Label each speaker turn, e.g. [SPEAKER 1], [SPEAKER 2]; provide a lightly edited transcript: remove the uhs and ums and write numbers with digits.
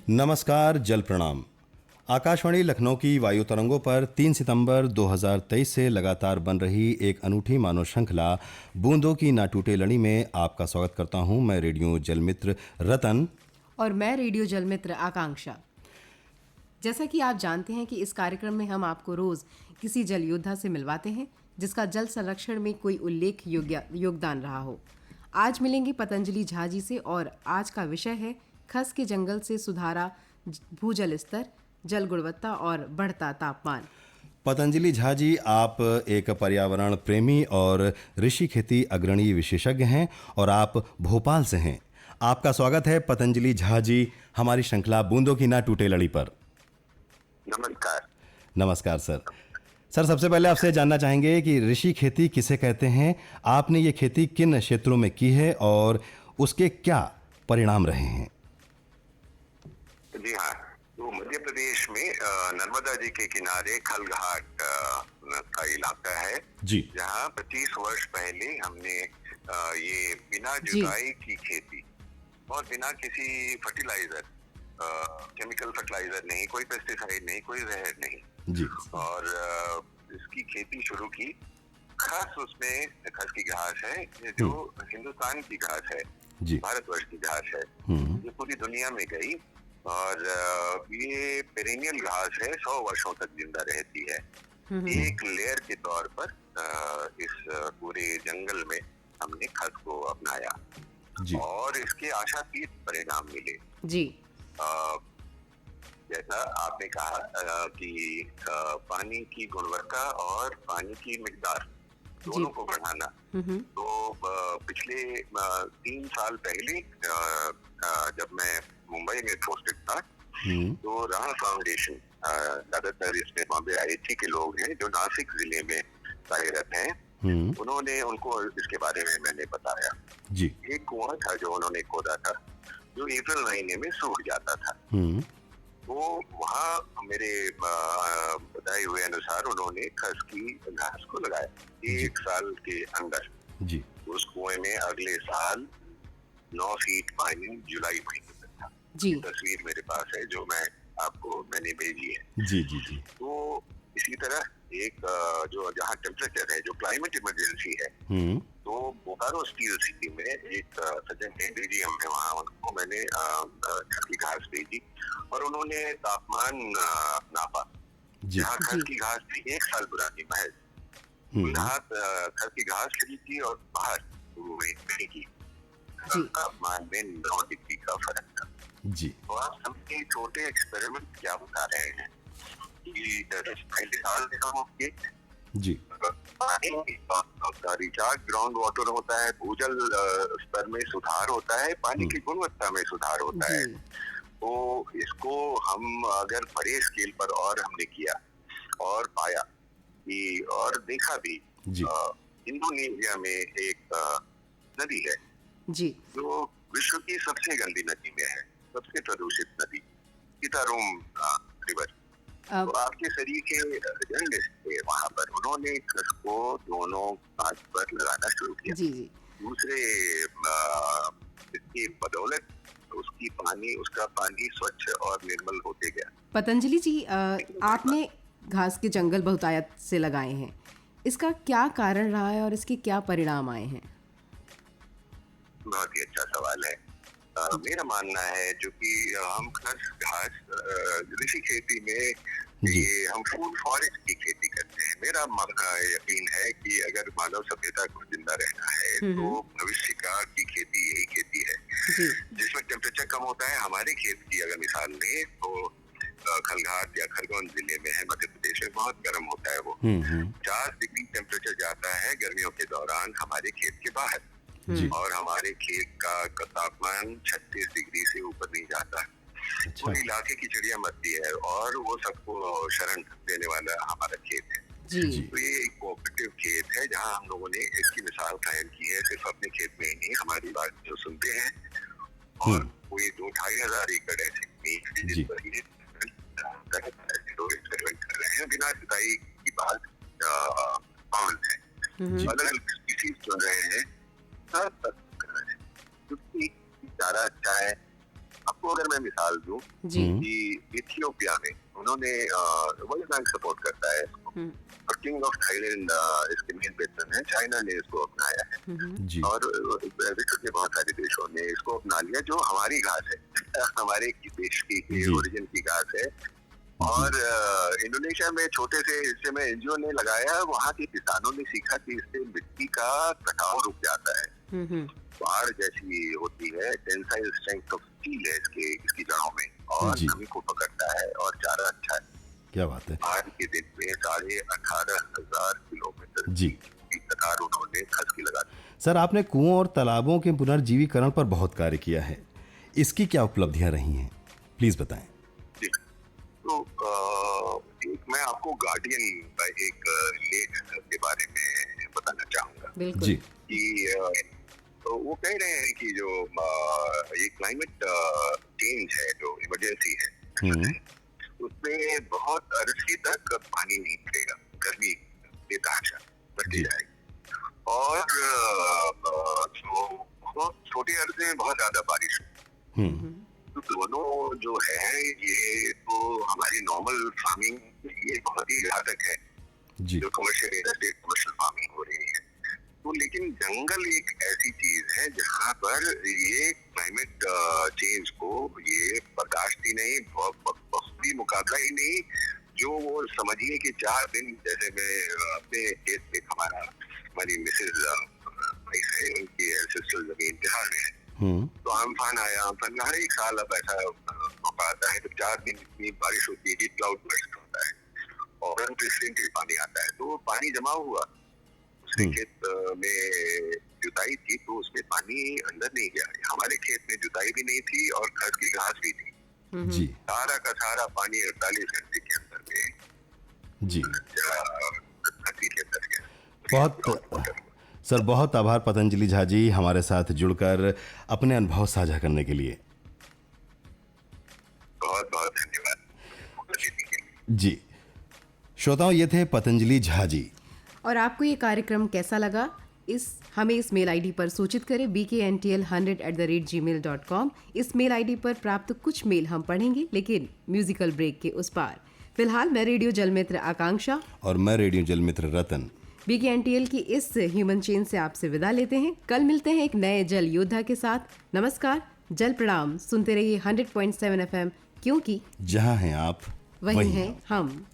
[SPEAKER 1] नमस्कार, जल प्रणाम। आकाशवाणी लखनऊ की वायु तरंगों पर 3 सितंबर 2023 से लगातार बन रही एक अनूठी मानव श्रृंखला बूंदों की ना टूटे लड़ी में आपका स्वागत करता हूं। मैं रेडियो जल मित्र रतन
[SPEAKER 2] और मैं रेडियो जल मित्र आकांक्षा। जैसा कि आप जानते हैं कि इस कार्यक्रम में हम आपको रोज किसी जल योद्धा से मिलवाते हैं जिसका जल संरक्षण में कोई उल्लेख योगदान रहा हो। आज मिलेंगे पतंजलि झा जी से और आज का विषय है खस के जंगल से सुधारा भूजल स्तर, जल गुणवत्ता और बढ़ता तापमान।
[SPEAKER 1] पतंजलि झा जी, आप एक पर्यावरण प्रेमी और ऋषि खेती अग्रणी विशेषज्ञ हैं और आप भोपाल से हैं। आपका स्वागत है पतंजलि झा जी हमारी श्रृंखला बूंदों की ना टूटे लड़ी पर।
[SPEAKER 3] नमस्कार।
[SPEAKER 1] नमस्कार सर। सबसे पहले आपसे जानना चाहेंगे कि ऋषि खेती किसे कहते हैं, आपने ये खेती किन क्षेत्रों में की है और उसके क्या परिणाम रहे हैं?
[SPEAKER 3] जी हाँ, तो मध्य प्रदेश में नर्मदा जी के किनारे खलघाट का इलाका है
[SPEAKER 1] जी,
[SPEAKER 3] जहाँ 25 वर्ष पहले हमने ये बिना जुताई की खेती और बिना किसी फर्टिलाइजर, केमिकल फर्टिलाइजर नहीं, कोई पेस्टिसाइड नहीं, कोई जहर नहीं
[SPEAKER 1] जी,
[SPEAKER 3] और इसकी खेती शुरू की। खास उसमें खस की घास है जो हिंदुस्तान की घास है,
[SPEAKER 1] जी,
[SPEAKER 3] भारतवर्ष की घास है, ये पूरी दुनिया में गई और ये पेरेनियल घास है, 100 वर्षों तक जिंदा रहती है। एक लेयर के तौर पर इस पूरे जंगल में हमने खस को अपनाया
[SPEAKER 1] जी,
[SPEAKER 3] और इसके आशातीत परिणाम मिले।
[SPEAKER 2] जी,
[SPEAKER 3] जैसा आपने कहा कि पानी की गुणवत्ता और पानी की मिकदार दोनों को बढ़ाना, तो पिछले 3 साल पहले जब मैं मुंबई में पोस्टेड था तो राणा फाउंडेशन, ज्यादातर इसमें बॉम्बे IIT के लोग हैं जो नासिक जिले में कार्यरत हैं, उनको इसके बारे में मैंने बताया।
[SPEAKER 1] जी,
[SPEAKER 3] एक कुआं था जो उन्होंने खोदा था जो अप्रैल महीने में सूख जाता था। तो वहाँ मेरे बताए हुए अनुसार उन्होंने खस की घास को लगाया 1 साल के अंदर।
[SPEAKER 1] जी,
[SPEAKER 3] उस कुएं में अगले साल 9 फीट पानी जुलाई महीने में था।
[SPEAKER 2] जी,
[SPEAKER 3] तस्वीर मेरे पास है जो मैंने भेजी है।
[SPEAKER 1] जी, जी, जी,
[SPEAKER 3] तो इसी तरह एक जो जहाँ टेम्परेचर है, जो क्लाइमेट इमरजेंसी है, तो बोकारो स्टील सिटी में एक सज्जन टेंडे जी हमने वहाँ उनको मैंने खस की घास भेजी और उन्होंने तापमान नापा। जहाँ खस की घास थी 1 साल पुरानी महज, खस की घास लगी थी और बाहर मिट्टी की तापमान में 9 डिग्री का फर्क था।
[SPEAKER 1] जी,
[SPEAKER 3] तो आप सबके छोटे एक्सपेरिमेंट क्या बता रहे हैं कि
[SPEAKER 1] जी,
[SPEAKER 3] रिचार्ज ग्राउंड वाटर होता है, भूजल स्तर में सुधार होता है, पानी की गुणवत्ता में सुधार होता है। तो इसको हम अगर बड़े स्केल पर और हमने किया और पाया कि और देखा भी, इंडोनेशिया में एक नदी है
[SPEAKER 2] जी,
[SPEAKER 3] जो विश्व की सबसे गंदी नदी में है, सबसे प्रदूषित नदी, सीतारोम रिवर। तो आपके शरीर के जर्नलिस्ट थे वहाँ पर, उन्होंने खस को दोनों हाथ पर लगाना शुरू किया।
[SPEAKER 2] जी, जी,
[SPEAKER 3] दूसरे इसकी बदौलत उसका पानी स्वच्छ और निर्मल होते गया।
[SPEAKER 2] पतंजलि जी, आपने घास के जंगल बहुतायत से लगाए हैं, इसका क्या कारण रहा है और इसके क्या परिणाम आए हैं?
[SPEAKER 3] बहुत ही अच्छा सवाल है। मेरा मानना है जो कि हम खस घास ऋषि खेती में ये हम फूड फॉरेस्ट की खेती करते हैं। मेरा यकीन है कि अगर मानव सभ्यता को जिंदा रहना है तो भविष्य की खेती यही खेती है जिसमें टेम्परेचर कम होता है। हमारे खेत की अगर मिसाल लें तो खलघाट या खरगोन जिले में है, मध्य प्रदेश में बहुत गर्म होता है वो। 4 डिग्री टेम्परेचर जाता है गर्मियों के दौरान हमारे खेत के बाहर, और हमारे खेत का तापमान 36 डिग्री से ऊपर नहीं जाता। पूरे इलाके की चिड़िया मरती है और वो सबको शरण देने वाला हमारा खेत है। तो ये एक कोऑपरेटिव खेत है जहाँ हम लोगों ने इसकी मिसाल कायम की है, सिर्फ अपने खेत में ही नहीं, हमारी बात जो सुनते हैं। और कोई 2-2.5 हजार एकड़ ऐसे जिस पर ये एक्सपेरिमेंट कर रहे हैं बिना जुताई की बात कॉमन है। अलग स्पीसीज चुन रहे हैं, क्योंकि चारा अच्छा है, आपको अगर मैं मिसाल दूं
[SPEAKER 2] जी।
[SPEAKER 3] कि इथियोपिया में उन्होंने वर्ल्ड बैंक सपोर्ट करता है इसको, और किंग ऑफ थाईलैंड इसके मेन पेट्रन है, चाइना ने इसको अपनाया है,
[SPEAKER 1] जी
[SPEAKER 3] और विश्व के बहुत सारे देशों ने इसको अपना लिया, जो हमारी घास है, हमारे देश की
[SPEAKER 1] जी।
[SPEAKER 3] ओरिजिन की घास है। और इंडोनेशिया में छोटे से हिस्से में एनजीओ ने लगाया, वहाँ के किसानों ने सीखा कि इससे मिट्टी का कटाव रुक जाता है, बाढ़ जैसी होती है, टेंसाइल स्ट्रेंथ ऑफ स्टील है इसकी जड़ों में, और
[SPEAKER 1] जी।
[SPEAKER 3] नमी को पकड़ता है, और चारा अच्छा है।
[SPEAKER 1] क्या बात है।
[SPEAKER 3] आज के दिन में 18,500 किलोमीटर
[SPEAKER 1] जी।
[SPEAKER 3] की कतार उन्होंने खस की लगा दी।
[SPEAKER 1] सर, आपने कुओं और तालाबों के पुनर्जीवीकरण पर बहुत कार्य किया है, इसकी क्या उपलब्धियां रही हैं, प्लीज बताएं।
[SPEAKER 3] जी। तो मैं आपको गार्डियन का एक लेख के बारे में बताना चाहूंगा
[SPEAKER 2] बिल्कुल।
[SPEAKER 1] जी।
[SPEAKER 3] कि तो वो कह रहे हैं कि जो ये क्लाइमेट चेंज है, जो इमरजेंसी है, उसमें बहुत अरसे तक पानी नहीं मिलेगा, गर्मी बेतहाशा बढ़ती जाएगी, और जो बहुत छोटे अरसे में बहुत ज्यादा बारिश हो। तो दोनों जो है, ये तो हमारी नॉर्मल फार्मिंग ये बहुत ही घातक है,
[SPEAKER 1] जी।
[SPEAKER 3] जो कमर्शियल इंडस्ट्री कमर्शियल फार्मिंग हो रही है। तो लेकिन जंगल एक ऐसी चीज है जहाँ पर ये क्लाइमेट चेंज को ये बर्दाश्त ही नहीं, बहुत मुकाबला ही नहीं, जो वो समझिए कि 4 दिन, जैसे मैं अपने केस में हमारी मिसेज है, उनकी एंसेस्ट्रल जमीन बिहार में है, तो आमफान आया, आमफान हर एक साल अब ऐसा मौका आता है, तो 4 दिन इतनी बारिश होती है, हीट क्लाउड बर्स्ट होता है, और अनप्रेसिडेंटेड पानी आता है, तो वो पानी जमा हुआ, उसके खेत में जुताई थी, तो उसमें पानी अंदर नहीं गया। हमारे खेत में जुताई भी नहीं थी और खस की घास भी थी,
[SPEAKER 1] जी।
[SPEAKER 3] सारा का सारा पानी 48 घंटे के अंदर में
[SPEAKER 1] जी।
[SPEAKER 3] धरती के अंदर गया।
[SPEAKER 1] बहुत सर, बहुत आभार पतंजलि झा जी, हमारे साथ जुड़कर अपने अनुभव साझा करने के लिए।
[SPEAKER 3] बहुत बहुत धन्यवाद
[SPEAKER 1] जी। श्रोताओं, ये थे पतंजलि झा जी।
[SPEAKER 2] और आपको ये कार्यक्रम कैसा लगा, हमें इस मेल आईडी पर सूचित करें bkntl100@gmail.com। इस मेल आईडी पर प्राप्त कुछ मेल हम पढ़ेंगे, लेकिन म्यूजिकल ब्रेक के उस पार। फिलहाल मैं रेडियो जलमित्र आकांक्षा
[SPEAKER 1] और मैं रेडियो जलमित्र रतन
[SPEAKER 2] BKNTL की इस ह्यूमन चेन से आपसे विदा लेते हैं। कल मिलते हैं एक नए जल योद्धा के साथ। नमस्कार, जल प्रणाम। सुनते रहिए 100.7 FM, क्योंकि
[SPEAKER 1] जहां हैं आप
[SPEAKER 2] वही हैं हम।